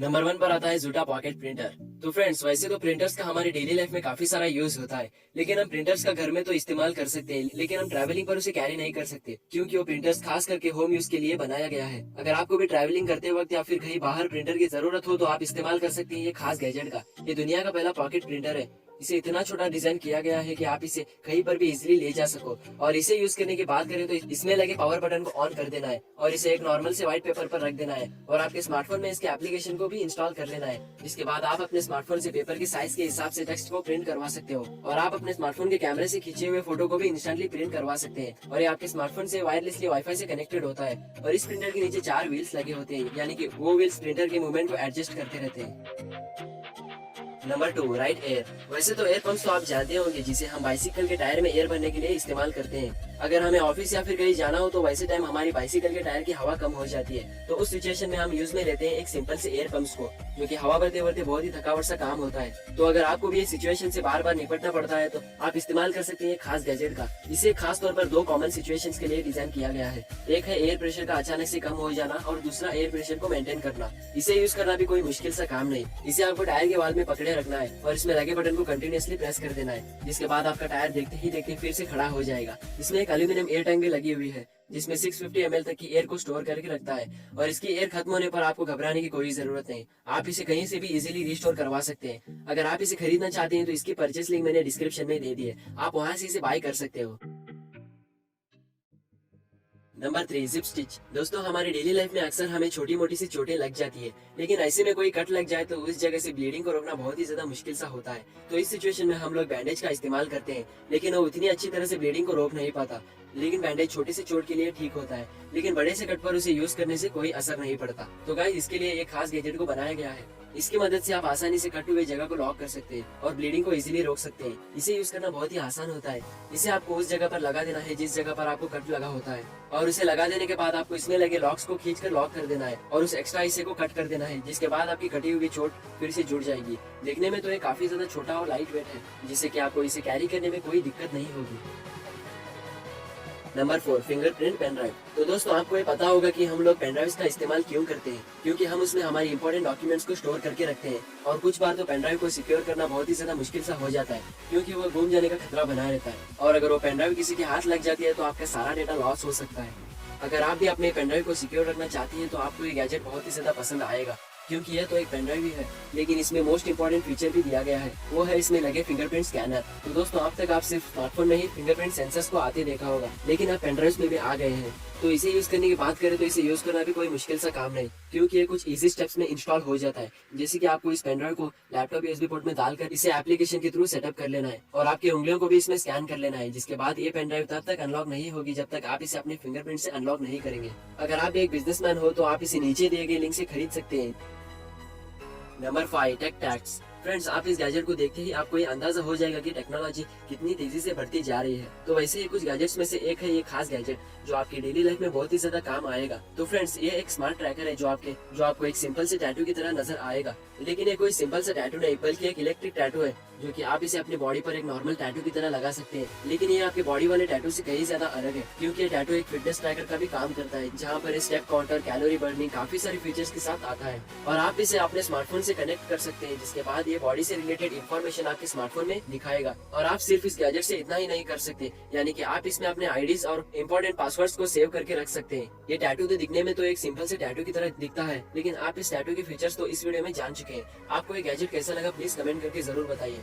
Number 1 पर आता है जूटा पॉकेट प्रिंटर। तो फ्रेंड्स, वैसे तो प्रिंटर्स का हमारी डेली लाइफ में काफी सारा यूज होता है, लेकिन हम प्रिंटर्स का घर में तो इस्तेमाल कर सकते हैं, लेकिन हम ट्रैवलिंग पर उसे कैरी नहीं कर सकते, क्योंकि वो प्रिंटर्स खास करके होम यूज के लिए बनाया गया है। अगर आपको भी ट्रैवलिंग करते वक्त या फिर कहीं बाहर प्रिंटर की जरूरत हो तो आप इस्तेमाल कर सकते हैं ये खास गैजेट का। ये दुनिया का पहला पॉकेट प्रिंटर है। इसे इतना छोटा डिजाइन किया गया है कि आप इसे कहीं पर भी इजिली ले जा सको। और इसे यूज करने की बात करें तो इसमें लगे पावर बटन को ऑन कर देना है और इसे एक नॉर्मल से व्हाइट पेपर पर रख देना है और आपके स्मार्टफोन में इसके एप्लीकेशन को भी इंस्टॉल कर लेना है। जिसके बाद आप अपने स्मार्टफोन से पेपर के साइज के हिसाब से टेक्स्ट को प्रिंट करवा सकते हो और आप अपने स्मार्टफोन के कैमरे से खींचे हुए फोटो को भी इंस्टेंटली प्रिंट करवा सकते हैं। और ये आपके स्मार्टफोन से वायरलेसली वाईफाई से कनेक्टेड होता है। और इस प्रिंटर के नीचे 4 व्हील्स लगे होते हैं, यानी कि वो व्हील्स प्रिंटर के मूवमेंट को एडजस्ट करते रहते हैं। Number 2, right air. वैसे तो एयर पंप तो आप जानते होंगे, जिसे हम बाइसिकल के टायर में एयर भरने के लिए इस्तेमाल करते हैं। अगर हमें ऑफिस या फिर कहीं जाना हो तो वैसे टाइम हमारी बाइसिकल के टायर की हवा कम हो जाती है, तो उस सिचुएशन में हम यूज में लेते हैं एक सिंपल से एयर पंप्स को, जो कि हवा भरते भरते बहुत ही थकावट सा काम होता है। तो अगर आपको भी ये सिचुएशन से बार बार निपटना पड़ता है तो आप इस्तेमाल कर सकते हैं खास गैजेट का। इसे खास तौर पर 2 कॉमन सिचुएशंस के लिए डिजाइन किया गया है। एक है एयर प्रेशर का अचानक से कम हो जाना और दूसरा एयर प्रेशर को मेंटेन करना। इसे यूज करना भी कोई मुश्किल सा काम नहीं। इसे आपको टायर के वाल में पकड़े रखना है और इसमें लगे बटन को कंटिन्यूअसली प्रेस कर देना है, जिसके बाद आपका टायर देखते ही देखते फिर से खड़ा हो जाएगा। इसमें एक एल्यूमिनियम एयर टैंक भी लगी हुई है, जिसमें 650 ml तक की एयर को स्टोर करके रखता है। और इसकी एयर खत्म होने पर आपको घबराने की कोई जरूरत नहीं। आप इसे कहीं से भी इजीली रिस्टोर करवा सकते हैं। अगर आप इसे खरीदना चाहते हैं तो इसकी परचेस लिंक मैंने डिस्क्रिप्शन में दे दी है, आप वहां से इसे बाय कर सकते हो। Number 3, zip stitch. दोस्तों, हमारी डेली लाइफ में अक्सर हमें छोटी मोटी सी चोटें लग जाती है, लेकिन ऐसे में कोई कट लग जाए तो उस जगह से ब्लीडिंग को रोकना बहुत ही ज्यादा मुश्किल सा होता है। तो इस सिचुएशन में हम लोग बैंडेज का इस्तेमाल करते हैं, लेकिन वो उतनी अच्छी तरह से ब्लीडिंग को रोक नहीं पाता। लेकिन बैंडेज छोटी सी चोट के लिए ठीक होता है, लेकिन बड़े से कट पर उसे यूज करने से कोई असर नहीं पड़ता। तो गाइस, इसके लिए एक खास गैजेट को बनाया गया है। इसकी मदद से आप आसानी से कट हुए जगह को लॉक कर सकते हैं और ब्लीडिंग को इजीली रोक सकते हैं। इसे यूज करना बहुत ही आसान होता है। इसे आपको उस जगह पर लगा देना है जिस जगह पर आपको कट लगा होता है, और उसे लगा देने के बाद आपको इसमें लगे लॉक्स को खींचकर लॉक कर देना है और उस एक्स्ट्रा हिस्से को कट कर देना है, जिसके बाद आपकी कटी हुई चोट फिर से जुड़ जाएगी। देखने में तो ये काफी ज्यादा छोटा और लाइट वेट है, जिससे कि आपको इसे कैरी करने में कोई दिक्कत नहीं होगी। Number 4, fingerprint pen drive. तो दोस्तों, आपको ये पता होगा कि हम लोग पेन ड्राइव का इस्तेमाल क्यों करते हैं, क्योंकि हम उसमें हमारी इंपॉर्टेंट डॉक्यूमेंट्स को स्टोर करके रखते हैं। और कुछ बार तो पेन ड्राइव को सिक्योर करना बहुत ही ज्यादा मुश्किल सा हो जाता है, क्योंकि वो गुम जाने का खतरा बना रहता है। और अगर वो पेन ड्राइव किसी के हाथ लग जाती है तो आपका सारा डेटा लॉस हो सकता है। अगर आप भी अपने पेन ड्राइव को सिक्योर रखना चाहती हैं तो आपको ये गैजेट बहुत ही ज्यादा पसंद आएगा, क्योंकि यह तो एक पेन ड्राइव ही है, लेकिन इसमें मोस्ट इंपोर्टेंट फीचर भी दिया गया है, वो है इसमें लगे फिंगरप्रिंट स्कैनर। तो दोस्तों, अब तक आप सिर्फ स्मार्टफोन में ही फिंगरप्रिंट सेंसर्स को आते देखा होगा, लेकिन अब पेन ड्राइव में भी आ गए हैं। तो इसे यूज करने की बात करें तो इसे यूज करना भी कोई मुश्किल सा काम नहीं, क्योंकि ये कुछ इजी स्टेप्स में इंस्टॉल हो जाता है। जैसे कि आपको इस पेन ड्राइव को लैपटॉप यूएसबी पोर्ट में डालकर इसे एप्लीकेशन के थ्रू सेटअप कर लेना है और आपकी उंगलियों को भी इसमें स्कैन कर लेना है, जिसके बाद ये पेन ड्राइव तब तक अनलॉक नहीं होगी जब तक आप इसे अपने फिंगरप्रिंट से अनलॉक नहीं करेंगे। अगर आप एक बिजनेसमैन हो तो आप इसे नीचे दिए गए लिंक से खरीद सकते हैं। Number 5, take tags. फ्रेंड्स, आप इस गैजेट को देखते ही आपको ये अंदाजा हो जाएगा कि टेक्नोलॉजी कितनी तेजी से बढ़ती जा रही है। तो वैसे ही कुछ गैजेट्स में से एक है ये खास गैजेट, जो आपकी डेली लाइफ में बहुत ही ज्यादा काम आएगा। तो फ्रेंड्स, ये एक स्मार्ट ट्रैकर है जो आपको एक सिंपल से टैटू की तरह नजर आएगा, लेकिन ये कोई सिंपल सा टैटू नहीं बल्कि एक इलेक्ट्रिक टैटू है, जो कि आप इसे अपनी बॉडी पर एक नॉर्मल टैटू की तरह लगा सकते हैं। लेकिन ये आपके बॉडी वाले टैटू से कहीं ज्यादा अलग है, क्योंकि ये टैटू एक फिटनेस ट्रैकर का भी काम करता है, जहाँ पर स्टेप काउंटर, कैलोरी बर्निंग, काफी सारे फीचर्स के साथ आता है। और आप इसे अपने स्मार्टफोन से कनेक्ट कर सकते हैं, जिसके बाद ये बॉडी से रिलेटेड इंफॉर्मेशन आपके स्मार्टफोन में दिखाएगा। और आप सिर्फ इस गैजेट से इतना ही नहीं कर सकते, यानी कि आप इसमें अपने आईडीज और इम्पोर्टेंट पासवर्ड्स को सेव करके रख सकते हैं। ये टैटू तो दिखने में तो एक सिंपल से टैटू की तरह दिखता है, लेकिन आप इस टैटू के फीचर्स तो इस वीडियो में जान चुके हैं। आपको ये गैजेट कैसा लगा प्लीज कमेंट करके जरूर बताइए।